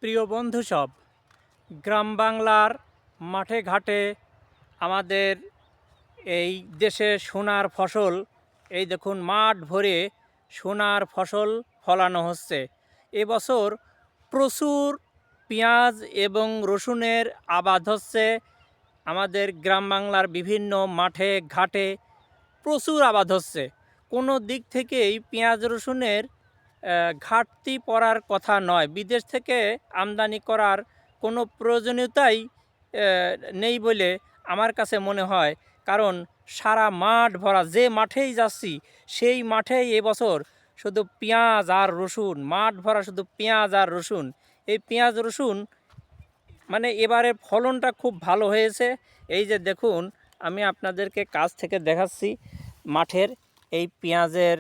প্রিয় বন্ধু সব, গ্রাম বাংলার মাঠে ঘাটে আমাদের এই দেশে সোনার ফসল, এই দেখুন মাঠ ভরে সোনার ফসল ফলানো হচ্ছে। এবছর প্রচুর পেঁয়াজ এবং রসুনের আবাদ হচ্ছে। আমাদের গ্রাম বাংলার বিভিন্ন মাঠে ঘাটে প্রচুর আবাদ হচ্ছে। কোনো দিক থেকেই পেঁয়াজ রসুনের ঘাটতি পড়ার কথা নয়। বিদেশ থেকে আমদানি করার কোনো প্রয়োজনীয়তাই নেই বলে আমার কাছে মনে হয়। কারণ সারা মাঠ ভরা, যে মাঠেই যাচ্ছি সেই মাঠেই এবছর শুধু পেঁয়াজ আর রসুন, মাঠ ভরা শুধু পেঁয়াজ আর রসুন। এই পেঁয়াজ রসুন মানে এবারে ফলনটা খুব ভালো হয়েছে। এই যে দেখুন, আমি আপনাদেরকে কাছ থেকে দেখাচ্ছি মাঠের এই পেঁয়াজের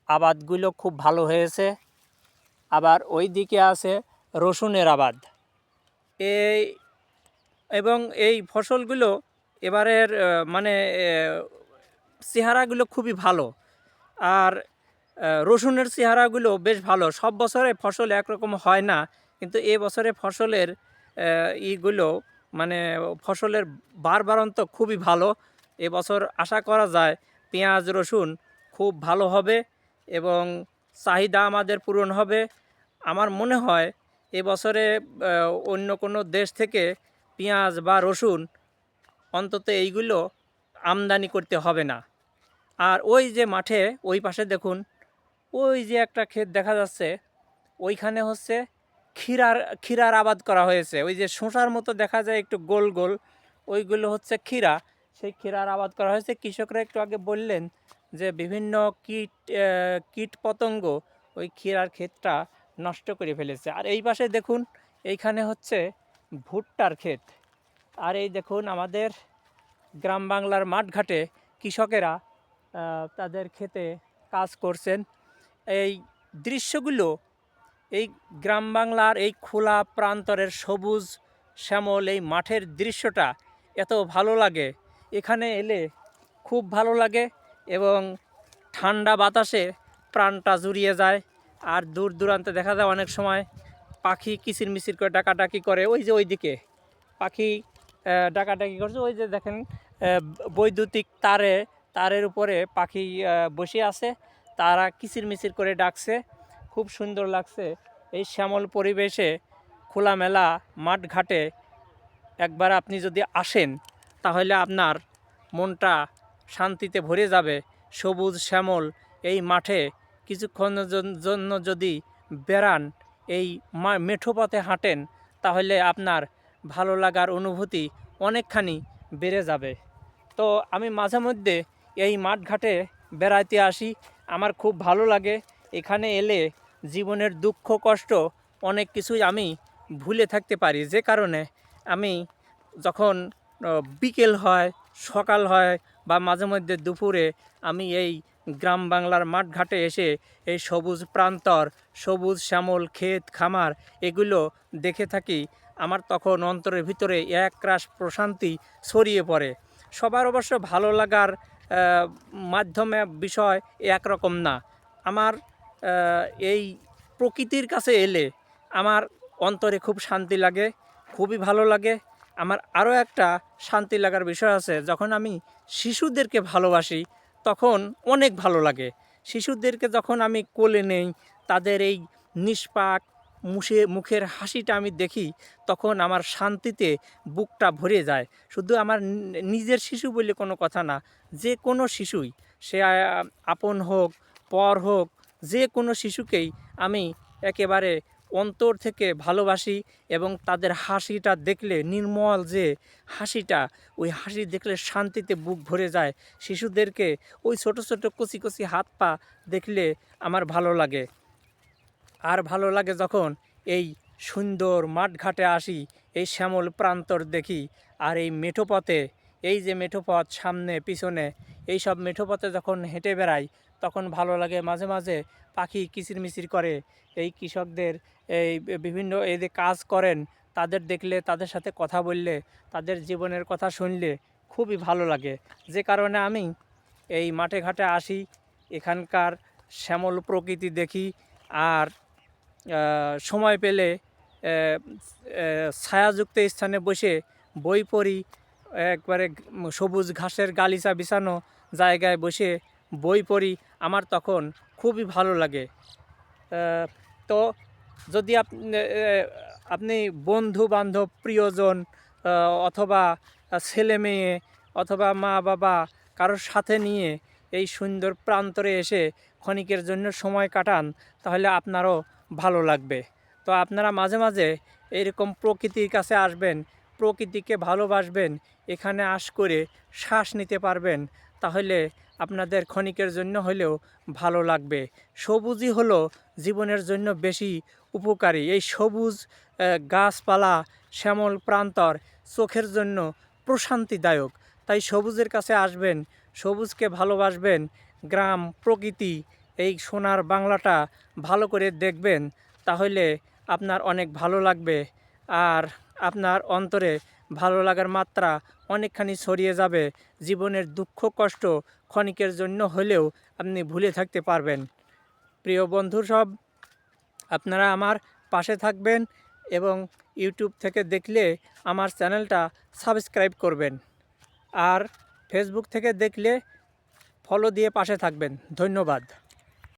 আবাদগুলো খুব ভালো হয়েছে। আবার ওই দিকে আছে রসুনের আবাদ। এই এবং এই ফসলগুলো এবারের মানে চেহারাগুলো খুবই ভালো। আর রসুনের চেহারাগুলো বেশ ভালো। সব বছরে ফসল একরকম হয় না, কিন্তু এ বছরে ফসলের ইগুলো মানে ফসলের বাড়বাড়ন্ত খুবই ভালো। এবছর আশা করা যায় পেঁয়াজ রসুন খুব ভালো হবে এবং চাহিদা আমাদের পূরণ হবে। আমার মনে হয় এবছরে অন্য কোনো দেশ থেকে পেঁয়াজ বা রসুন অন্তত এইগুলো আমদানি করতে হবে না। আর ওই যে মাঠে ওই পাশে দেখুন, ওই যে একটা ক্ষেত দেখা যাচ্ছে, ওইখানে হচ্ছে ক্ষীরার আবাদ করা হয়েছে। ওই যে শসার মতো দেখা যায় একটু গোল গোল, ওইগুলো হচ্ছে ক্ষীরা। সেই ক্ষীরার আবাদ করা হয়েছে। কৃষকরা একটু আগে বললেন যে বিভিন্ন কীট পতঙ্গ ওই ক্ষীরার ক্ষেতটা নষ্ট করে ফেলেছে। আর এই পাশে দেখুন, এইখানে হচ্ছে ভুট্টার ক্ষেত। আর এই দেখুন আমাদের গ্রাম বাংলার মাঠঘাটে কৃষকেরা তাদের ক্ষেতে কাজ করছেন। এই দৃশ্যগুলো, এই গ্রাম বাংলার এই খোলা প্রান্তরের সবুজ শ্যামল এই মাঠের দৃশ্যটা এত ভালো লাগে, এখানে এলে খুব ভালো লাগে এবং ঠান্ডা বাতাসে প্রাণটা জুড়িয়ে যায়। আর দূর দূরান্তে দেখা যায় অনেক সময় পাখি কিচিরমিচির করে ডাকাডাকি করে। ওই যে ওইদিকে পাখি ডাকাডাকি করছে, ওই যে দেখেন বৈদ্যুতিক তারের উপরে পাখি বসে আছে, তারা কিচিরমিচির করে ডাকছে। খুব সুন্দর লাগছে এই শ্যামল পরিবেশে খোলামেলা মাঠঘাটে। একবার আপনি যদি আসেন তাহলে আপনার মনটা শান্তিতে ভরে যাবে। সবুজ শ্যামল এই মাঠে কিছুক্ষণের জন্য যদি বেড়ান, এই মেঠো পথে হাঁটেন, তাহলে আপনার ভালো লাগার অনুভূতি অনেকখানি বেড়ে যাবে। তো আমি মাঝে মধ্যে এই মাঠঘাটে বেড়াইতে আসি, আমার খুব ভালো লাগে। এখানে এলে জীবনের দুঃখ কষ্ট অনেক কিছুই আমি ভুলে থাকতে পারি। যে কারণে আমি যখন বিকেল হয়, সকাল হয় বা মাঝে মধ্যে দুপুরে আমি এই গ্রাম বাংলার মাঠঘাটে এসে এই সবুজ প্রান্তর, সবুজ শ্যামল ক্ষেত খামার এগুলো দেখে থাকি, আমার তখন অন্তরের ভিতরে একরাশ প্রশান্তি ছড়িয়ে পড়ে। সবার অবশ্য ভালো লাগার মাধ্যমে বিষয় একরকম না। আমার এই প্রকৃতির কাছে এলে আমার অন্তরে খুব শান্তি লাগে, খুবই ভালো লাগে। আমার আরও একটা শান্তি লাগার বিষয় আছে, যখন আমি শিশুদেরকে ভালোবাসি তখন অনেক ভালো লাগে। শিশুদেরকে যখন আমি কোলে নেই, তাদের এই নিষ্পাক মুখের হাসিটা আমি দেখি, তখন আমার শান্তিতে বুকটা ভরে যায়। শুধু আমার নিজের শিশু বলে কোনো কথা না, যে কোনো শিশুই, সে আপন হোক পর হোক, যে কোনো শিশুকেই আমি একেবারে অন্তর থেকে ভালোবাসি। এবং তাদের হাসিটা দেখলে, নির্মল যে হাসিটা, ওই হাসি দেখলে শান্তিতে বুক ভরে যায়। শিশুদেরকে ওই ছোট ছোট কচি কচি হাত পা দেখলে আমার ভালো লাগে। আর ভালো লাগে যখন এই সুন্দর মাঠঘাটে আসি, এই শ্যামল প্রান্তর দেখি, আর এই মেঠো পথে, এই যে মেঠো পথ সামনে পিছনে, এই সব মেঠো পথে যখন হেঁটে বেড়াই তখন ভালো লাগে। মাঝে মাঝে পাখি কিচিরমিচির করে। এই কৃষকদের এই বিভিন্ন এই যে কাজ করেন, তাদের দেখলে, তাদের সাথে কথা বললে, তাদের জীবনের কথা শুনলে খুবই ভালো লাগে। যে কারণে আমি এই মাঠে ঘাটে আসি, এখানকার শ্যামল প্রকৃতি দেখি। আর সময় পেলে ছায়াযুক্ত স্থানে বসে বই পড়ি, একবারে সবুজ ঘাসের গালিচা বিছানো জায়গায় বসে বই পড়ি, আমার তখন খুবই ভালো লাগে। তো যদি আপনি বন্ধু বান্ধব প্রিয়জন অথবা ছেলে মেয়ে অথবা মা বাবা কারোর সাথে নিয়ে এই সুন্দর প্রান্তরে এসে ক্ষণিকের জন্য সময় কাটান, তাহলে আপনারও ভালো লাগবে। তো আপনারা মাঝে মাঝে এইরকম প্রকৃতির কাছে আসবেন, প্রকৃতিকে ভালোবাসবেন, এখানে করে শ্বাস নিতে পারবেন, তাহলে আপনাদের ক্ষণিকের জন্য হলেও ভালো লাগবে। সবুজই হলো জীবনের জন্য বেশি উপকারী। এই সবুজ গাছপালা, শ্যামল প্রান্তর চোখের জন্য প্রশান্তিদায়ক। তাই সবুজের কাছে আসবেন, সবুজকে ভালোবাসবেন, গ্রাম প্রকৃতি এই সোনার বাংলাটা ভালো করে দেখবেন, তাহলে আপনার অনেক ভালো লাগবে। আর আপনার অন্তরে ভালো লাগার মাত্রা অনেকখানি ছড়িয়ে যাবে। জীবনের দুঃখ কষ্ট ক্ষণিকের জন্য হলেও আপনি ভুলে থাকতে পারবেন। প্রিয় বন্ধু সব, আপনারা আমার পাশে থাকবেন এবং ইউটিউব থেকে দেখলে আমার চ্যানেলটা সাবস্ক্রাইব করবেন, আর ফেসবুক থেকে দেখলে ফলো দিয়ে পাশে থাকবেন। ধন্যবাদ।